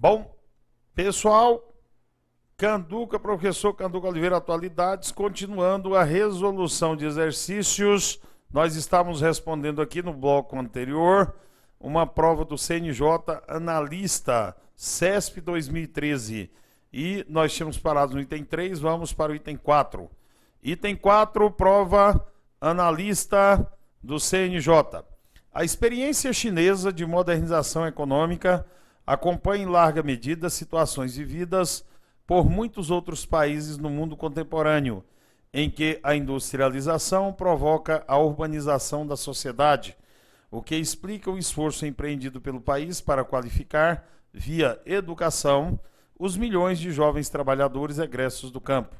Bom, pessoal, professor Canduca Oliveira, atualidades, continuando a resolução de exercícios, nós estávamos respondendo aqui no bloco anterior, uma prova do CNJ analista, CESP 2013, e nós tínhamos parado no item 3, vamos para o item 4. Item 4, prova analista do CNJ. A experiência chinesa de modernização econômica acompanha em larga medida situações vividas por muitos outros países no mundo contemporâneo, em que a industrialização provoca a urbanização da sociedade, o que explica o esforço empreendido pelo país para qualificar, via educação, os milhões de jovens trabalhadores egressos do campo.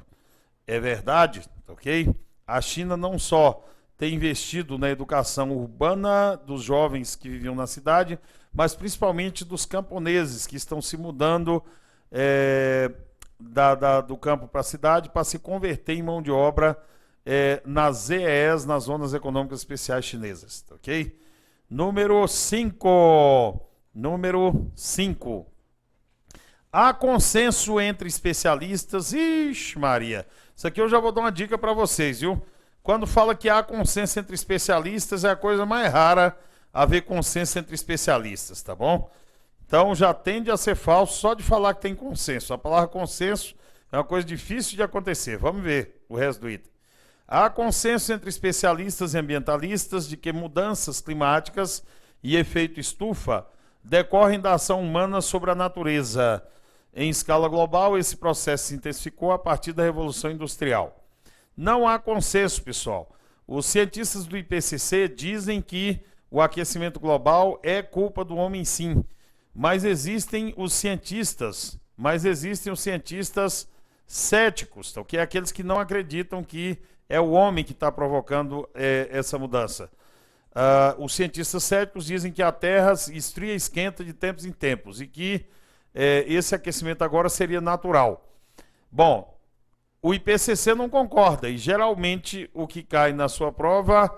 É verdade, ok? A China não só tem investido na educação urbana dos jovens que viviam na cidade, mas principalmente dos camponeses que estão se mudando do campo para a cidade para se converter em mão de obra nas ZEEs, nas Zonas Econômicas Especiais Chinesas, ok? Número 5. Há consenso entre especialistas. Ixi, Maria, isso aqui eu já vou dar uma dica para vocês, viu? Quando fala que há consenso entre especialistas, é a coisa mais rara haver consenso entre especialistas, tá bom? Então já tende a ser falso só de falar que tem consenso. A palavra consenso é uma coisa difícil de acontecer. Vamos ver o resto do item. Há consenso entre especialistas e ambientalistas de que mudanças climáticas e efeito estufa decorrem da ação humana sobre a natureza. Em escala global, esse processo se intensificou a partir da Revolução Industrial. Não há consenso, pessoal. Os cientistas do IPCC dizem que o aquecimento global é culpa do homem, sim. Mas existem os cientistas céticos, tá? Que é aqueles que não acreditam que é o homem que está provocando essa mudança. Os cientistas céticos dizem que a Terra esfria e esquenta de tempos em tempos e que esse aquecimento agora seria natural. Bom, o IPCC não concorda e geralmente o que cai na sua prova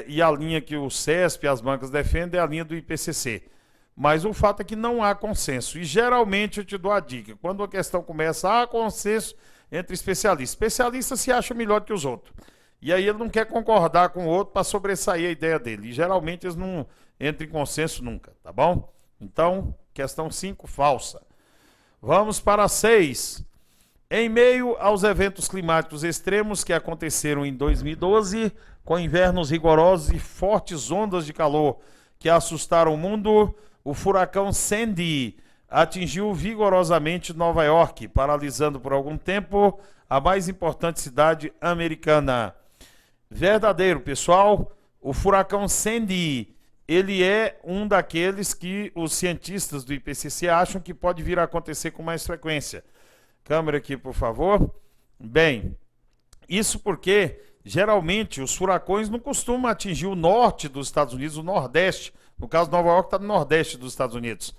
e a linha que o CESP e as bancas defendem é a linha do IPCC. Mas o fato é que não há consenso. E geralmente eu te dou a dica. Quando a questão começa, há consenso entre especialistas. Especialista se acha melhor que os outros. E aí ele não quer concordar com o outro para sobressair a ideia dele. E geralmente eles não entram em consenso nunca, tá bom? Então, questão 5, falsa. Vamos para 6. Em meio aos eventos climáticos extremos que aconteceram em 2012, com invernos rigorosos e fortes ondas de calor que assustaram o mundo, o furacão Sandy atingiu vigorosamente Nova York, paralisando por algum tempo a mais importante cidade americana. Verdadeiro, pessoal, o furacão Sandy, ele é um daqueles que os cientistas do IPCC acham que pode vir a acontecer com mais frequência. Câmera aqui, por favor. Bem, isso porque geralmente os furacões não costumam atingir o norte dos Estados Unidos, o nordeste. No caso, Nova York está no nordeste dos Estados Unidos.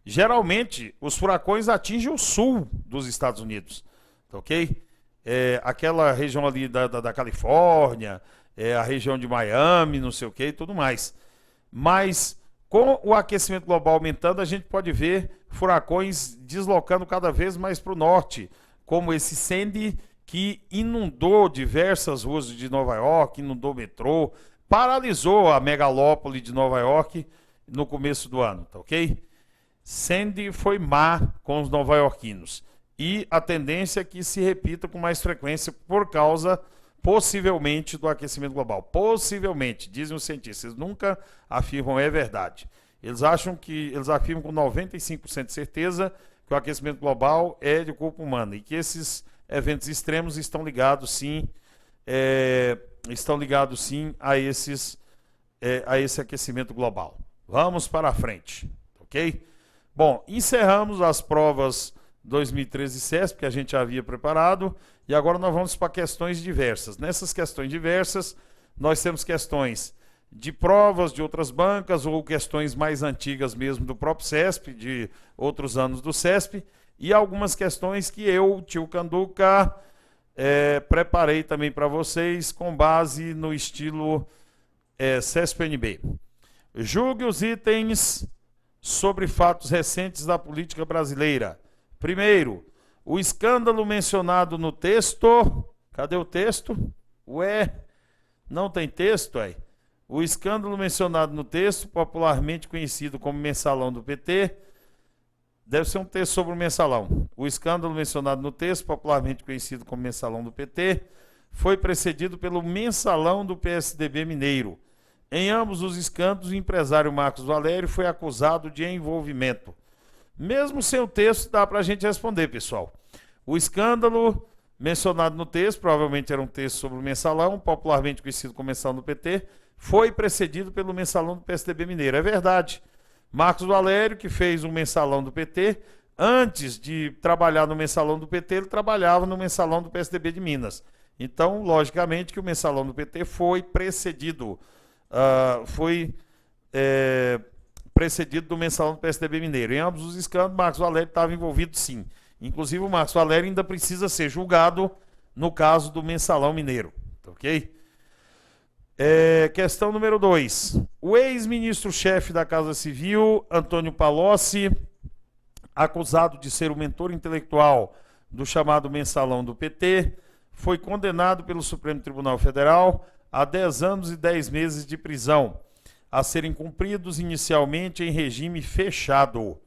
Geralmente, os furacões atingem o sul dos Estados Unidos, tá ok? Aquela região ali da Califórnia, a região de Miami, não sei o que e tudo mais. Mas, com o aquecimento global aumentando, a gente pode ver furacões deslocando cada vez mais para o norte, como esse Sandy, que inundou diversas ruas de Nova York, inundou o metrô, paralisou a megalópole de Nova York no começo do ano, tá ok? Sandy foi má com os nova-iorquinos e a tendência é que se repita com mais frequência por causa, possivelmente, do aquecimento global. Possivelmente, dizem os cientistas, eles nunca afirmam, é verdade. Eles afirmam com 95% de certeza que o aquecimento global é de culpa humana e que esses eventos extremos estão ligados sim a esse aquecimento global. Vamos para a frente, ok? Bom, encerramos as provas 2013 CESP que a gente já havia preparado e agora nós vamos para questões diversas. Nessas questões diversas, nós temos questões de provas de outras bancas ou questões mais antigas mesmo do próprio CESP, de outros anos do CESP, e algumas questões que eu, tio Canduca, preparei também para vocês com base no estilo CESP-NB. Julgue os itens sobre fatos recentes da política brasileira. Primeiro, o escândalo mencionado no texto. Cadê o texto? Ué, não tem texto aí. O escândalo mencionado no texto, popularmente conhecido como Mensalão do PT, deve ser um texto sobre o Mensalão. O escândalo mencionado no texto, popularmente conhecido como Mensalão do PT, foi precedido pelo Mensalão do PSDB mineiro. Em ambos os escândalos, o empresário Marcos Valério foi acusado de envolvimento. Mesmo sem o texto, dá para a gente responder, pessoal. O escândalo mencionado no texto, provavelmente era um texto sobre o Mensalão, popularmente conhecido como Mensalão do PT, foi precedido pelo Mensalão do PSDB mineiro. É verdade. Marcos Valério, que fez um Mensalão do PT, antes de trabalhar no Mensalão do PT, ele trabalhava no Mensalão do PSDB de Minas. Então, logicamente, que o Mensalão do PT foi precedido, precedido do Mensalão do PSDB mineiro. Em ambos os escândalos, Marcos Valério estava envolvido, sim. Inclusive, o Marcos Valério ainda precisa ser julgado no caso do Mensalão mineiro. Ok? Questão número 2. O ex-ministro-chefe da Casa Civil, Antônio Palocci, acusado de ser o mentor intelectual do chamado Mensalão do PT, foi condenado pelo Supremo Tribunal Federal a 10 anos e 10 meses de prisão, a serem cumpridos inicialmente em regime fechado.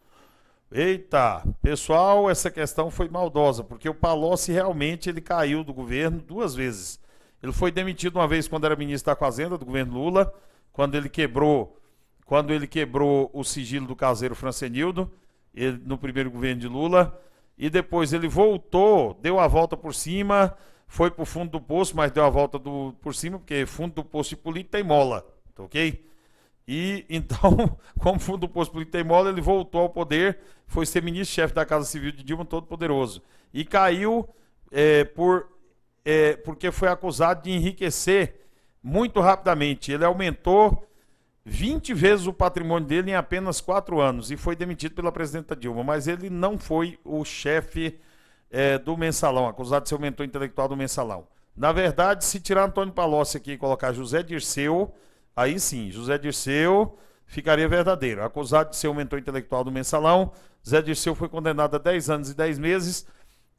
Eita, pessoal, essa questão foi maldosa, porque o Palocci realmente ele caiu do governo 2 vezes. Ele foi demitido uma vez quando era ministro da Fazenda do governo Lula, quando ele quebrou o sigilo do caseiro Francenildo, no primeiro governo de Lula, e depois ele voltou, deu a volta por cima, foi para o fundo do poço, mas deu a volta por cima, porque fundo do poço de político tem mola, tá ok? E então, como fundo do poço político tem mola, ele voltou ao poder, foi ser ministro-chefe da Casa Civil de Dilma Todo-Poderoso. E caiu porque foi acusado de enriquecer muito rapidamente. Ele aumentou 20 vezes o patrimônio dele em apenas 4 anos e foi demitido pela presidenta Dilma. Mas ele não foi o chefe do Mensalão, acusado de ser o mentor intelectual do Mensalão. Na verdade, se tirar Antônio Palocci aqui e colocar José Dirceu, aí sim, José Dirceu ficaria verdadeiro. Acusado de ser o mentor intelectual do Mensalão, José Dirceu foi condenado a 10 anos e 10 meses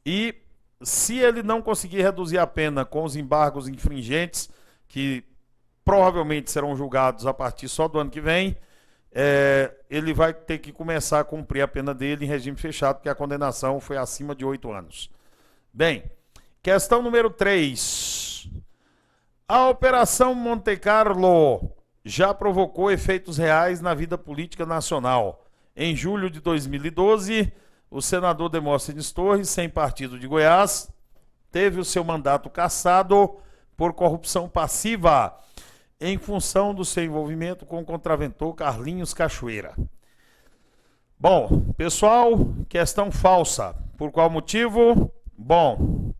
e se ele não conseguir reduzir a pena com os embargos infringentes, que provavelmente serão julgados a partir só do ano que vem, ele vai ter que começar a cumprir a pena dele em regime fechado, porque a condenação foi acima de 8 anos. Bem, questão número 3. A Operação Monte Carlo já provocou efeitos reais na vida política nacional. Em julho de 2012, o senador Demóstenes Torres, sem partido de Goiás, teve o seu mandato cassado por corrupção passiva, em função do seu envolvimento com o contraventor Carlinhos Cachoeira. Bom, pessoal, questão falsa. Por qual motivo? Bom,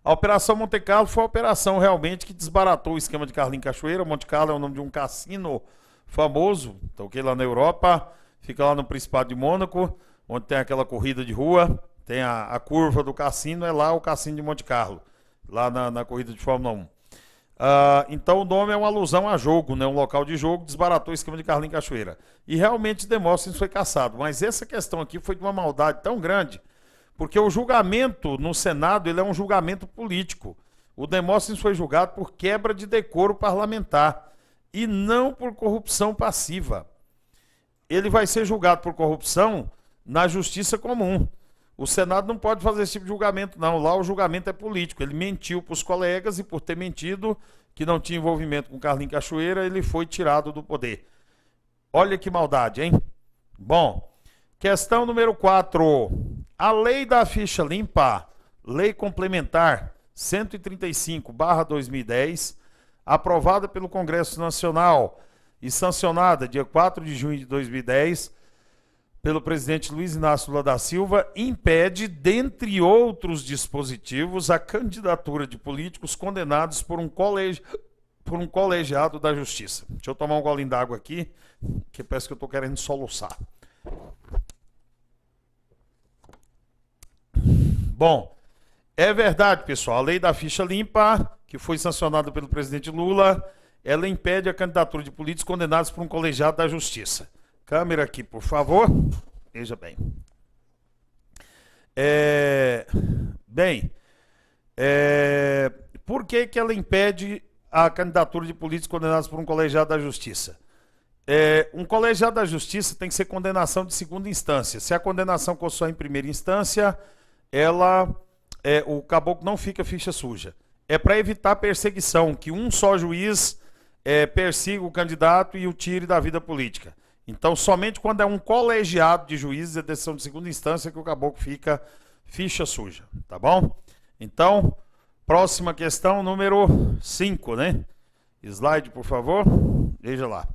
a Operação Monte Carlo foi a operação realmente que desbaratou o esquema de Carlinhos Cachoeira. Monte Carlo é o nome de um cassino famoso, tá ok? Lá na Europa, fica lá no Principado de Mônaco, onde tem aquela corrida de rua, tem a curva do cassino, é lá o cassino de Monte Carlo, lá na corrida de Fórmula 1. Então o nome é uma alusão a jogo, né? Um local de jogo, desbaratou o esquema de Carlinhos Cachoeira. E realmente Demóstenes foi cassado, mas essa questão aqui foi de uma maldade tão grande, porque o julgamento no Senado ele é um julgamento político. O Demóstenes foi julgado por quebra de decoro parlamentar e não por corrupção passiva. Ele vai ser julgado por corrupção na justiça comum. O Senado não pode fazer esse tipo de julgamento, não. Lá o julgamento é político. Ele mentiu para os colegas e por ter mentido que não tinha envolvimento com Carlinhos Cachoeira, ele foi tirado do poder. Olha que maldade, hein? Bom, questão número 4. A lei da ficha limpa, lei complementar 135/2010, aprovada pelo Congresso Nacional e sancionada dia 4 de junho de 2010, pelo presidente Luiz Inácio Lula da Silva, impede, dentre outros dispositivos, a candidatura de políticos condenados por um colegiado da Justiça. Deixa eu tomar um golinho d'água aqui, que parece que eu estou querendo soluçar. Bom, é verdade, pessoal, a lei da ficha limpa, que foi sancionada pelo presidente Lula, ela impede a candidatura de políticos condenados por um colegiado da Justiça. Câmera aqui, por favor. Veja bem. Bem, por que ela impede a candidatura de políticos condenados por um colegiado da Justiça? Um colegiado da Justiça tem que ser condenação de segunda instância. Se a condenação for só em primeira instância, o caboclo não fica ficha suja. É para evitar perseguição, que um só juiz persiga o candidato e o tire da vida política. Então, somente quando é um colegiado de juízes, é decisão de segunda instância, que o caboclo fica ficha suja, tá bom? Então, próxima questão, número 5, né? Slide, por favor. Veja lá.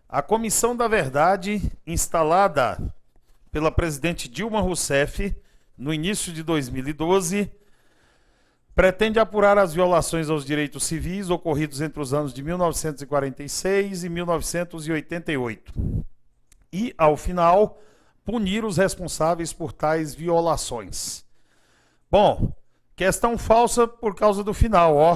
A Comissão da Verdade, instalada pela presidente Dilma Rousseff no início de 2012, pretende apurar as violações aos direitos civis ocorridos entre os anos de 1946 e 1988. E, ao final, punir os responsáveis por tais violações. Bom, questão falsa por causa do final, ó.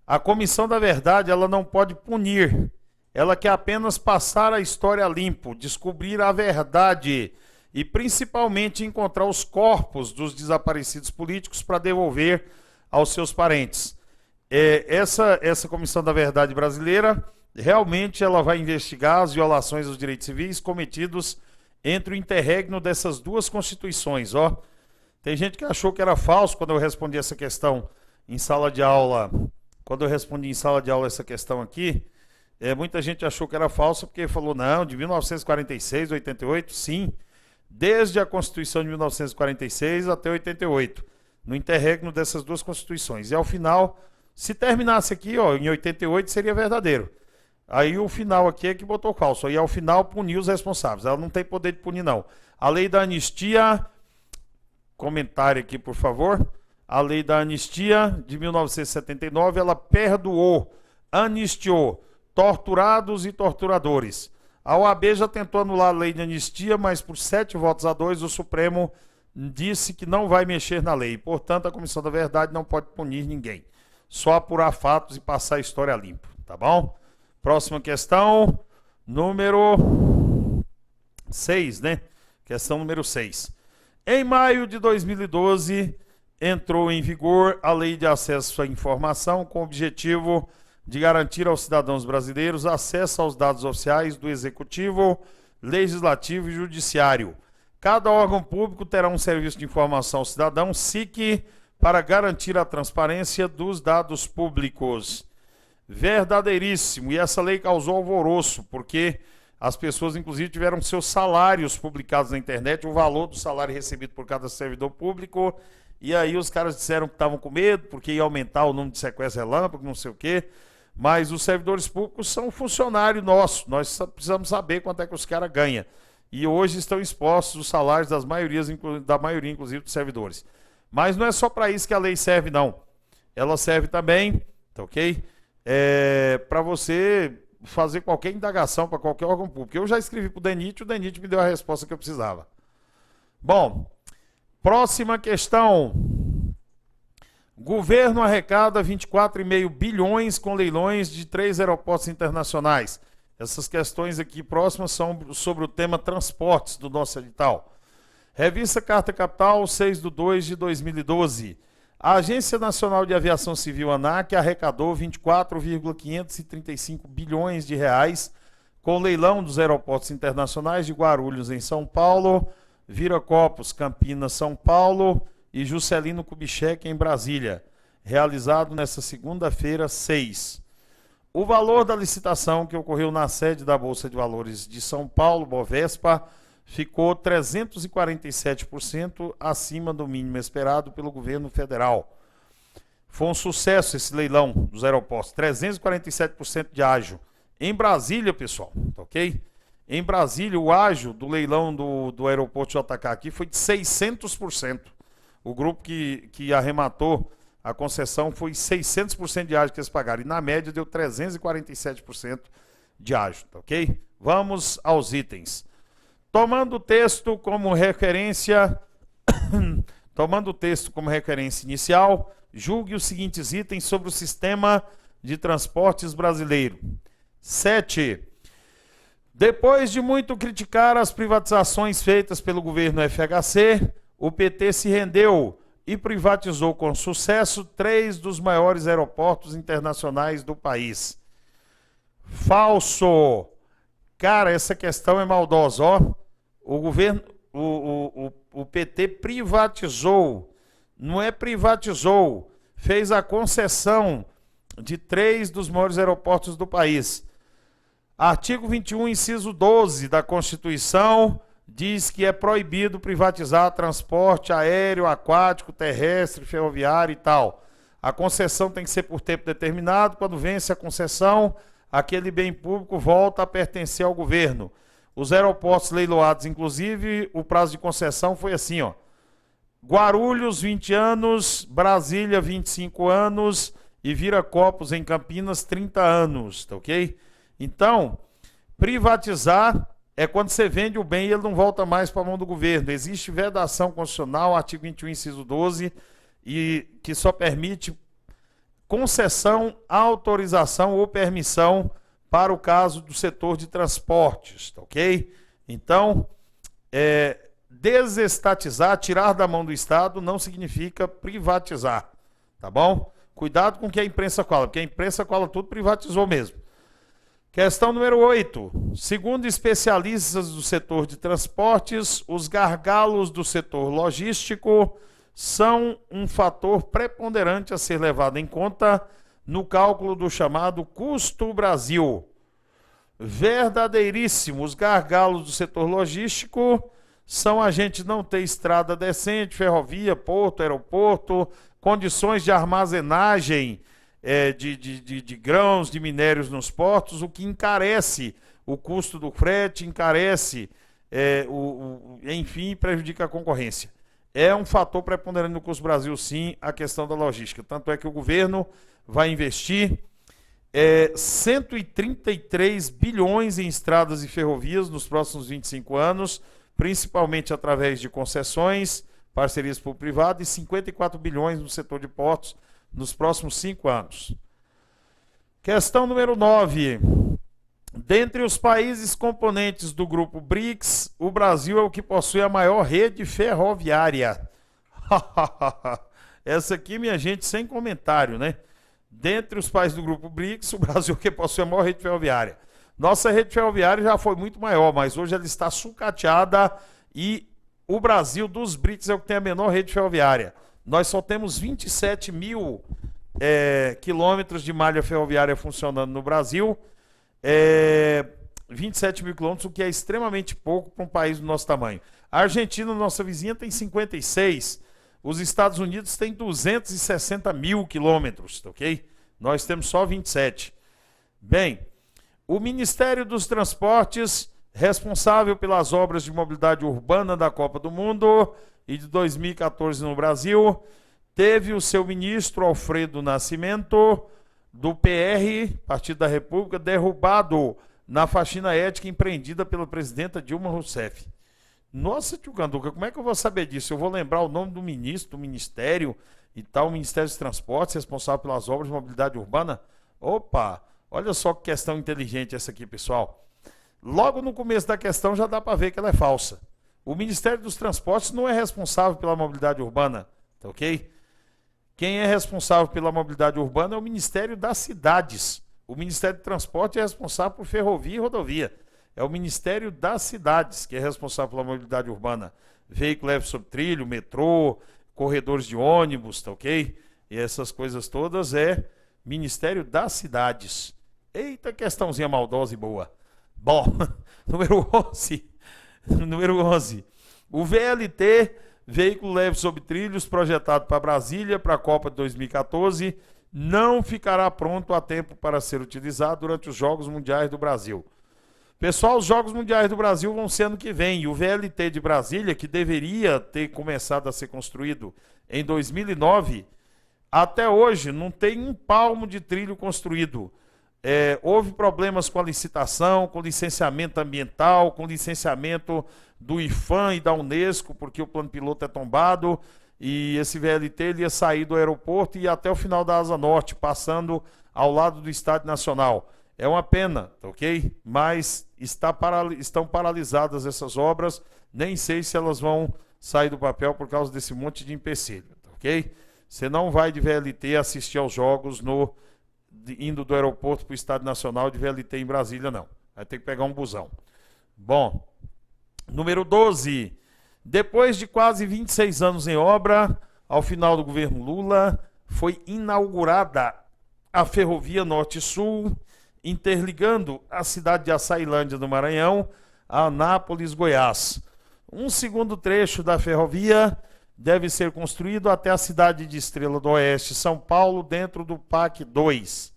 A Comissão da Verdade, ela não pode punir. Ela quer apenas passar a história limpo, descobrir a verdade e, principalmente, encontrar os corpos dos desaparecidos políticos para devolver aos seus parentes. Essa Comissão da Verdade brasileira, realmente ela vai investigar as violações aos direitos civis cometidos entre o interregno dessas duas constituições, ó. Tem gente que achou que era falso quando eu respondi essa questão em sala de aula. Quando eu respondi em sala de aula essa questão aqui, muita gente achou que era falso porque falou, não, de 1946 a 88, sim, desde a Constituição de 1946 até 88, no interregno dessas duas constituições. E ao final, se terminasse aqui, ó, em 88, seria verdadeiro. Aí o final aqui é que botou falso. Aí ao final puniu os responsáveis. Ela não tem poder de punir, não. A lei da anistia, comentário aqui, por favor. A lei da anistia de 1979, ela perdoou, anistiou torturados e torturadores. A OAB já tentou anular a lei de anistia, mas por 7 votos a 2 o Supremo disse que não vai mexer na lei. Portanto, a Comissão da Verdade não pode punir ninguém. Só apurar fatos e passar a história limpa, tá bom? Próxima questão, número 6, né? Questão número 6. Em maio de 2012, entrou em vigor a Lei de Acesso à Informação com o objetivo de garantir aos cidadãos brasileiros acesso aos dados oficiais do Executivo, Legislativo e Judiciário. Cada órgão público terá um serviço de informação ao cidadão, SIC, para garantir a transparência dos dados públicos. Verdadeiríssimo. E essa lei causou alvoroço, porque as pessoas, inclusive, tiveram seus salários publicados na internet, o valor do salário recebido por cada servidor público, e aí os caras disseram que estavam com medo, porque ia aumentar o número de sequestros relâmpago, não sei o quê, mas os servidores públicos são funcionários nossos, nós precisamos saber quanto é que os caras ganham. E hoje estão expostos os salários da maioria, inclusive, dos servidores. Mas não é só para isso que a lei serve, não. Ela serve também, tá ok? Para você fazer qualquer indagação para qualquer órgão público. Eu já escrevi para o DENIT me deu a resposta que eu precisava. Bom, próxima questão. Governo arrecada 24,5 bilhões com leilões de 3 aeroportos internacionais. Essas questões aqui próximas são sobre o tema transportes do nosso edital. Revista Carta Capital, 6/2 de 2012. A Agência Nacional de Aviação Civil, ANAC, arrecadou 24,535 bilhões de reais com leilão dos aeroportos internacionais de Guarulhos, em São Paulo, Viracopos, Campinas, São Paulo e Juscelino Kubitschek, em Brasília, realizado nesta segunda-feira, 6. O valor da licitação, que ocorreu na sede da Bolsa de Valores de São Paulo, Bovespa, ficou 347% acima do mínimo esperado pelo governo federal. Foi um sucesso esse leilão dos aeroportos, 347% de ágio. Em Brasília, pessoal, ok? Em Brasília, o ágio do leilão do aeroporto JK aqui foi de 600%. O grupo que arrematou a concessão foi 600% de ágio que eles pagaram. E na média deu 347% de ágio, ok? Vamos aos itens. Tomando o texto como referência inicial, julgue os seguintes itens sobre o sistema de transportes brasileiro. 7. Depois de muito criticar as privatizações feitas pelo governo FHC, o PT se rendeu e privatizou com sucesso 3 dos maiores aeroportos internacionais do país. Falso! Cara, essa questão é maldosa, ó. O governo, o PT privatizou, não é privatizou, fez a concessão de 3 dos maiores aeroportos do país. Artigo 21, inciso 12 da Constituição, diz que é proibido privatizar transporte aéreo, aquático, terrestre, ferroviário e tal. A concessão tem que ser por tempo determinado. Quando vence a concessão, aquele bem público volta a pertencer ao governo. Os aeroportos leiloados, inclusive, o prazo de concessão foi assim, ó. Guarulhos, 20 anos, Brasília, 25 anos e Viracopos, em Campinas, 30 anos, tá ok? Então, privatizar é quando você vende o bem e ele não volta mais para a mão do governo. Existe vedação constitucional, artigo 21, inciso 12, e que só permite concessão, autorização ou permissão para o caso do setor de transportes, tá ok? Então, desestatizar, tirar da mão do Estado, não significa privatizar, tá bom? Cuidado com o que a imprensa fala, porque a imprensa fala tudo, privatizou mesmo. Questão número 8. Segundo especialistas do setor de transportes, os gargalos do setor logístico são um fator preponderante a ser levado em conta no cálculo do chamado custo Brasil. Verdadeiríssimo, os gargalos do setor logístico são a gente não ter estrada decente, ferrovia, porto, aeroporto, condições de armazenagem de grãos, de minérios nos portos, o que encarece o custo do frete, encarece, enfim, prejudica a concorrência. É um fator preponderante no custo Brasil, sim, a questão da logística. Tanto é que o governo vai investir 133 bilhões em estradas e ferrovias nos próximos 25 anos, principalmente através de concessões, parcerias público-privado, e 54 bilhões no setor de portos nos próximos 5 anos. Questão número 9. Dentre os países componentes do grupo BRICS, o Brasil é o que possui a maior rede ferroviária. Essa aqui, minha gente, sem comentário, né? Dentre os países do grupo BRICS, o Brasil é o que possui a maior rede ferroviária. Nossa rede ferroviária já foi muito maior, mas hoje ela está sucateada e o Brasil dos BRICS é o que tem a menor rede ferroviária. Nós só temos 27 mil quilômetros de malha ferroviária funcionando no Brasil. 27 mil quilômetros, o que é extremamente pouco para um país do nosso tamanho. A Argentina, nossa vizinha, tem 56. Os Estados Unidos têm 260 mil quilômetros, ok? Nós temos só 27. Bem, o Ministério dos Transportes, responsável pelas obras de mobilidade urbana da Copa do Mundo e de 2014 no Brasil, teve o seu ministro Alfredo Nascimento, do PR, Partido da República, derrubado na faxina ética empreendida pela presidenta Dilma Rousseff. Nossa, tio Canduca, como é que eu vou saber disso? Eu vou lembrar o nome do ministro, do ministério e tal, o Ministério dos Transportes, responsável pelas obras de mobilidade urbana? Opa, olha só que questão inteligente essa aqui, pessoal. Logo no começo da questão já dá para ver que ela é falsa. O Ministério dos Transportes não é responsável pela mobilidade urbana, tá ok? Quem é responsável pela mobilidade urbana é o Ministério das Cidades. O Ministério do Transporte é responsável por ferrovia e rodovia. É o Ministério das Cidades que é responsável pela mobilidade urbana. Veículo leve sobre trilho, metrô, corredores de ônibus, tá ok? E essas coisas todas é Ministério das Cidades. Eita, questãozinha maldosa e boa. Bom, número 11. Número 11. O VLT, veículo leve sobre trilhos, projetado para Brasília, para a Copa de 2014, não ficará pronto a tempo para ser utilizado durante os Jogos Mundiais do Brasil. Pessoal, os Jogos Mundiais do Brasil vão ser ano que vem, e o VLT de Brasília, que deveria ter começado a ser construído em 2009, até hoje não tem um palmo de trilho construído. Houve problemas com a licitação, com licenciamento ambiental, com licenciamento do IPHAN e da Unesco, porque o plano piloto é tombado, e esse VLT ele ia sair do aeroporto e ir até o final da Asa Norte, passando ao lado do Estádio Nacional. É uma pena, tá ok? Mas estão paralisadas essas obras, nem sei se elas vão sair do papel por causa desse monte de empecilho, tá ok? Você não vai de VLT assistir aos jogos indo do aeroporto para o Estádio Nacional de VLT em Brasília, não. Vai ter que pegar um busão. Bom, número 12. Depois de quase 26 anos em obra, ao final do governo Lula, foi inaugurada a Ferrovia Norte-Sul, interligando a cidade de Açailândia, no Maranhão, a Anápolis, Goiás. Um segundo trecho da ferrovia deve ser construído até a cidade de Estrela do Oeste, São Paulo, dentro do PAC 2.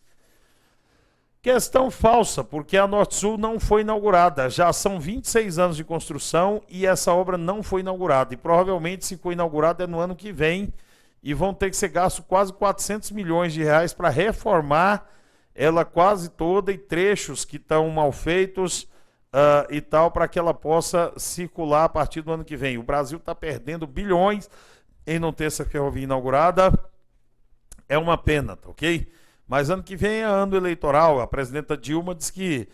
Questão falsa, porque a Norte-Sul não foi inaugurada. Já são 26 anos de construção e essa obra não foi inaugurada. E provavelmente, se for inaugurada, é no ano que vem. E vão ter que ser gastos quase 400 milhões de reais para reformar ela quase toda e trechos que estão mal feitos e tal, para que ela possa circular a partir do ano que vem. O Brasil está perdendo bilhões em não ter essa ferrovia inaugurada. É uma pena, tá ok? Mas ano que vem é ano eleitoral. A presidenta Dilma diz que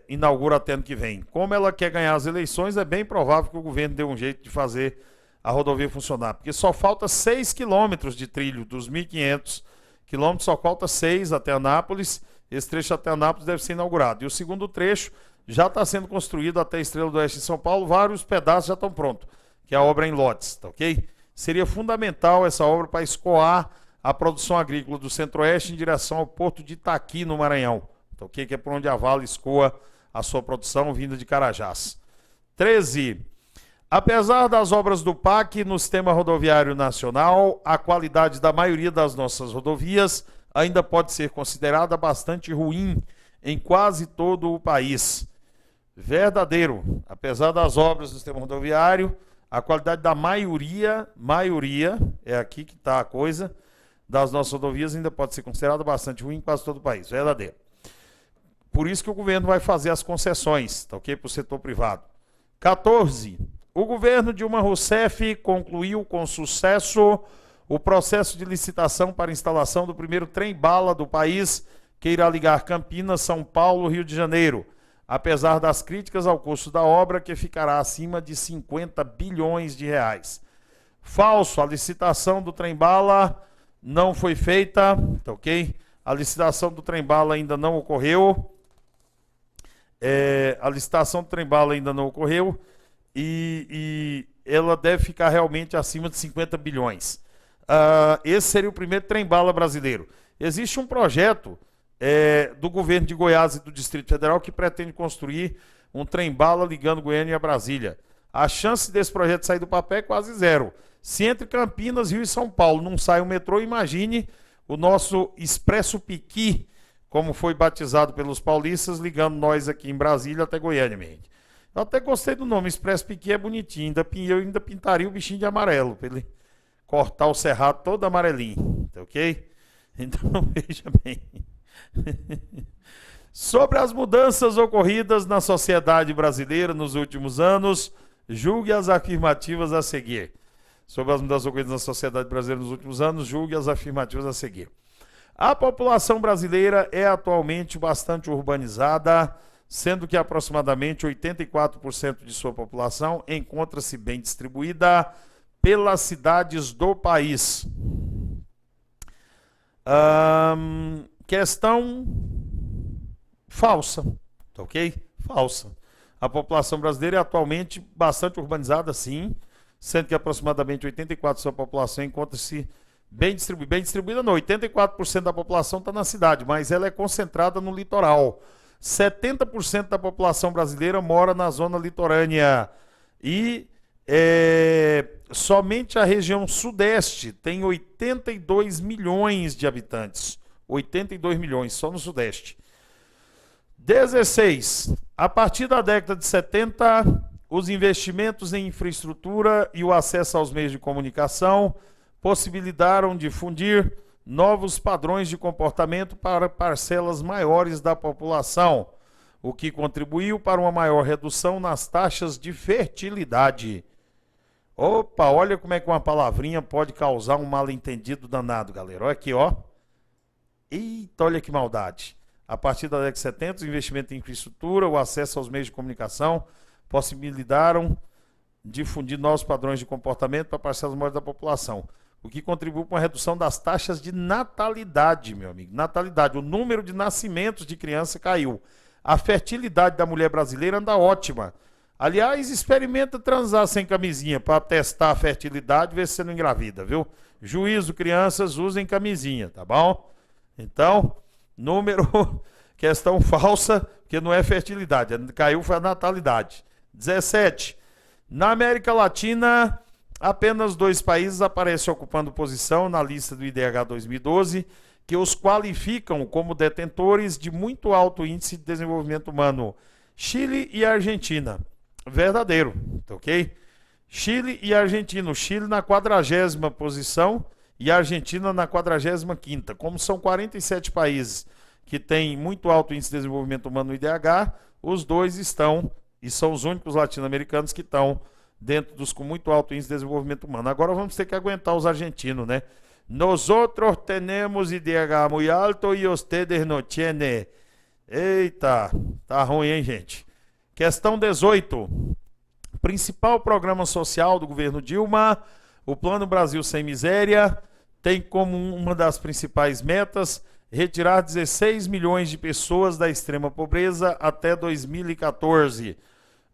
inaugura até ano que vem. Como ela quer ganhar as eleições, é bem provável que o governo dê um jeito de fazer a rodovia funcionar. Porque só falta 6 quilômetros de trilho dos 1.500 quilômetros, só falta 6 até Anápolis. Esse trecho até Anápolis deve ser inaugurado. E o segundo trecho já está sendo construído até Estrela do Oeste em São Paulo. Vários pedaços já estão prontos, que é a obra em lotes, tá ok? Seria fundamental essa obra para escoar a produção agrícola do Centro-Oeste em direção ao porto de Itaqui, no Maranhão, tá ok? Que é por onde a Vale escoa a sua produção vinda de Carajás. 13. Apesar das obras do PAC no sistema rodoviário nacional, a qualidade da maioria das nossas rodovias ainda pode ser considerada bastante ruim em quase todo o país. Verdadeiro. Apesar das obras do sistema rodoviário, a qualidade da maioria, é aqui que está a coisa, das nossas rodovias ainda pode ser considerada bastante ruim em quase todo o país. Verdadeiro. Por isso que o governo vai fazer as concessões, tá ok? Para o setor privado. 14. O governo Dilma Rousseff concluiu com sucesso o processo de licitação para instalação do primeiro trem-bala do país, que irá ligar Campinas, São Paulo, Rio de Janeiro, apesar das críticas ao custo da obra, que ficará acima de 50 bilhões de reais. Falso, a licitação do trem-bala não foi feita, tá ok? A licitação do trem-bala ainda não ocorreu. A licitação do trem-bala ainda não ocorreu e ela deve ficar realmente acima de 50 bilhões. Esse seria o primeiro trem-bala brasileiro. Existe um projeto do governo de Goiás e do Distrito Federal que pretende construir um trem-bala ligando Goiânia a Brasília. A chance desse projeto sair do papel é quase zero. Se entre Campinas, Rio e São Paulo não sai o metrô, imagine o nosso Expresso Piqui, como foi batizado pelos paulistas, ligando nós aqui em Brasília até Goiânia, minha gente. Eu até gostei do nome, Expresso Piqui é bonitinho. Eu ainda pintaria o bichinho de amarelo, para ele cortar o cerrado todo amarelinho, tá ok? Então, veja bem. Sobre as mudanças ocorridas na sociedade brasileira nos últimos anos, julgue as afirmativas a seguir. Sobre as mudanças ocorridas na sociedade brasileira nos últimos anos, julgue as afirmativas a seguir. A população brasileira é atualmente bastante urbanizada, sendo que aproximadamente 84% de sua população encontra-se bem distribuída pelas cidades do país. Questão falsa, tá ok? Falsa. A população brasileira é atualmente bastante urbanizada, sim, sendo que aproximadamente 84% da sua população encontra-se bem distribuída. Bem distribuída não, 84% da população está na cidade, mas ela é concentrada no litoral. 70% da população brasileira mora na zona litorânea e somente a região sudeste tem 82 milhões de habitantes. 82 milhões, só no sudeste. 16. A partir da década de 70, os investimentos em infraestrutura e o acesso aos meios de comunicação possibilitaram difundir novos padrões de comportamento para parcelas maiores da população, o que contribuiu para uma maior redução nas taxas de fertilidade. Opa, olha como é que uma palavrinha pode causar um mal-entendido danado, galera. Olha aqui, ó. Eita, olha que maldade. A partir da década de 70, o investimento em infraestrutura, o acesso aos meios de comunicação possibilitaram difundir novos padrões de comportamento para parcelas maiores da população, o que contribuiu para a redução das taxas de natalidade, meu amigo. Natalidade, o número de nascimentos de criança caiu. A fertilidade da mulher brasileira anda ótima. Aliás, experimenta transar sem camisinha para testar a fertilidade e ver se você não engravida, viu? Juízo, crianças, usem camisinha, tá bom? Então, número, questão falsa, porque não é fertilidade, caiu foi a natalidade. 17. Na América Latina, apenas 2 países aparecem ocupando posição na lista do IDH 2012, que os qualificam como detentores de muito alto índice de desenvolvimento humano: Chile e Argentina. Verdadeiro, ok? Chile e Argentina. O Chile na 40ª posição e a Argentina na 45ª. Como são 47 países que têm muito alto índice de desenvolvimento humano no IDH, os dois estão, e são os únicos latino-americanos que estão dentro dos com muito alto índice de desenvolvimento humano. Agora vamos ter que aguentar os argentinos, né? Nosotros tenemos IDH muy alto e ustedes no tienen. Eita, tá ruim, hein, gente? Questão 18. Principal programa social do governo Dilma, o Plano Brasil Sem Miséria, tem como uma das principais metas retirar 16 milhões de pessoas da extrema pobreza até 2014.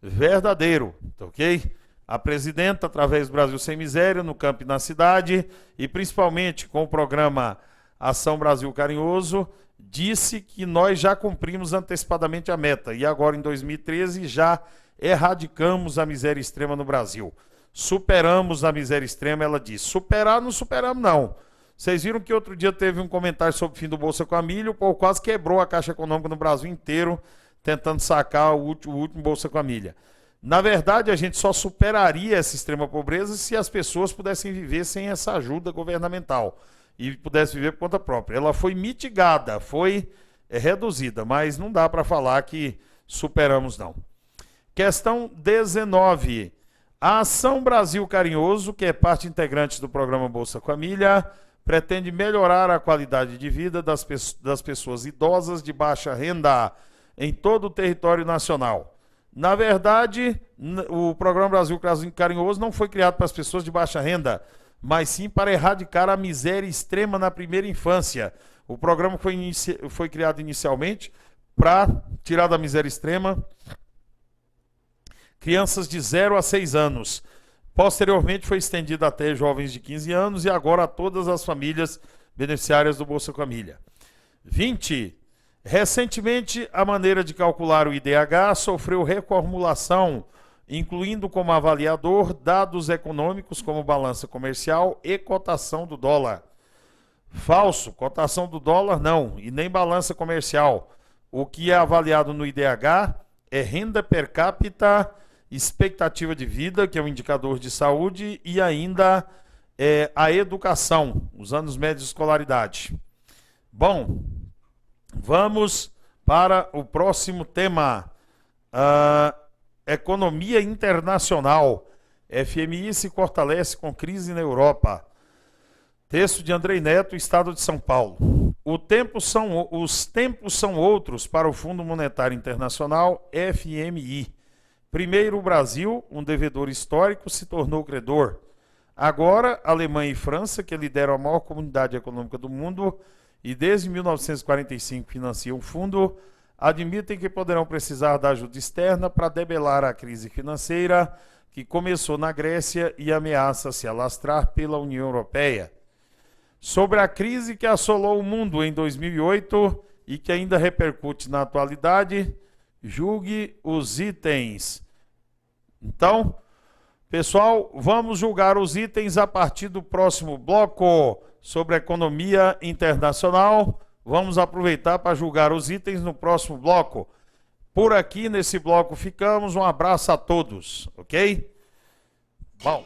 Verdadeiro, ok? A presidenta, através do Brasil Sem Miséria, no campo e na cidade, e principalmente com o programa Ação Brasil Carinhoso, disse que nós já cumprimos antecipadamente a meta e agora em 2013 já erradicamos a miséria extrema no Brasil. Superamos a miséria extrema, ela disse. Superar não superamos não. Vocês viram que outro dia teve um comentário sobre o fim do Bolsa Família, o povo quase quebrou a Caixa Econômica no Brasil inteiro tentando sacar o último Bolsa Família. Na verdade, a gente só superaria essa extrema pobreza se as pessoas pudessem viver sem essa ajuda governamental e pudessem viver por conta própria. Ela foi mitigada, foi reduzida, mas não dá para falar que superamos, não. Questão 19. A Ação Brasil Carinhoso, que é parte integrante do programa Bolsa Família, pretende melhorar a qualidade de vida das pessoas idosas de baixa renda em todo o território nacional. Na verdade, o programa Brasil Carinhoso não foi criado para as pessoas de baixa renda, mas sim para erradicar a miséria extrema na primeira infância. O programa foi criado inicialmente para tirar da miséria extrema crianças de 0 a 6 anos. Posteriormente foi estendido até jovens de 15 anos e agora a todas as famílias beneficiárias do Bolsa Família. 20. Recentemente, a maneira de calcular o IDH sofreu reformulação, incluindo como avaliador dados econômicos como balança comercial e cotação do dólar. Falso, cotação do dólar não, e nem balança comercial. O que é avaliado no IDH é renda per capita, expectativa de vida, que é um indicador de saúde, e ainda a educação, os anos médios de escolaridade. Bom, vamos para o próximo tema. Economia internacional. FMI se fortalece com crise na Europa. Texto de Andrei Neto, Estado de São Paulo. Os tempos são outros para o Fundo Monetário Internacional, FMI. Primeiro, o Brasil, um devedor histórico, se tornou credor. Agora, Alemanha e França, que lideram a maior comunidade econômica do mundo e desde 1945 financiam o fundo, admitem que poderão precisar da ajuda externa para debelar a crise financeira que começou na Grécia e ameaça se alastrar pela União Europeia. Sobre a crise que assolou o mundo em 2008 e que ainda repercute na atualidade, julgue os itens. Então, pessoal, vamos julgar os itens a partir do próximo bloco sobre a economia internacional. Vamos aproveitar para julgar os itens no próximo bloco. Por aqui, nesse bloco, ficamos. Um abraço a todos, ok? Bom.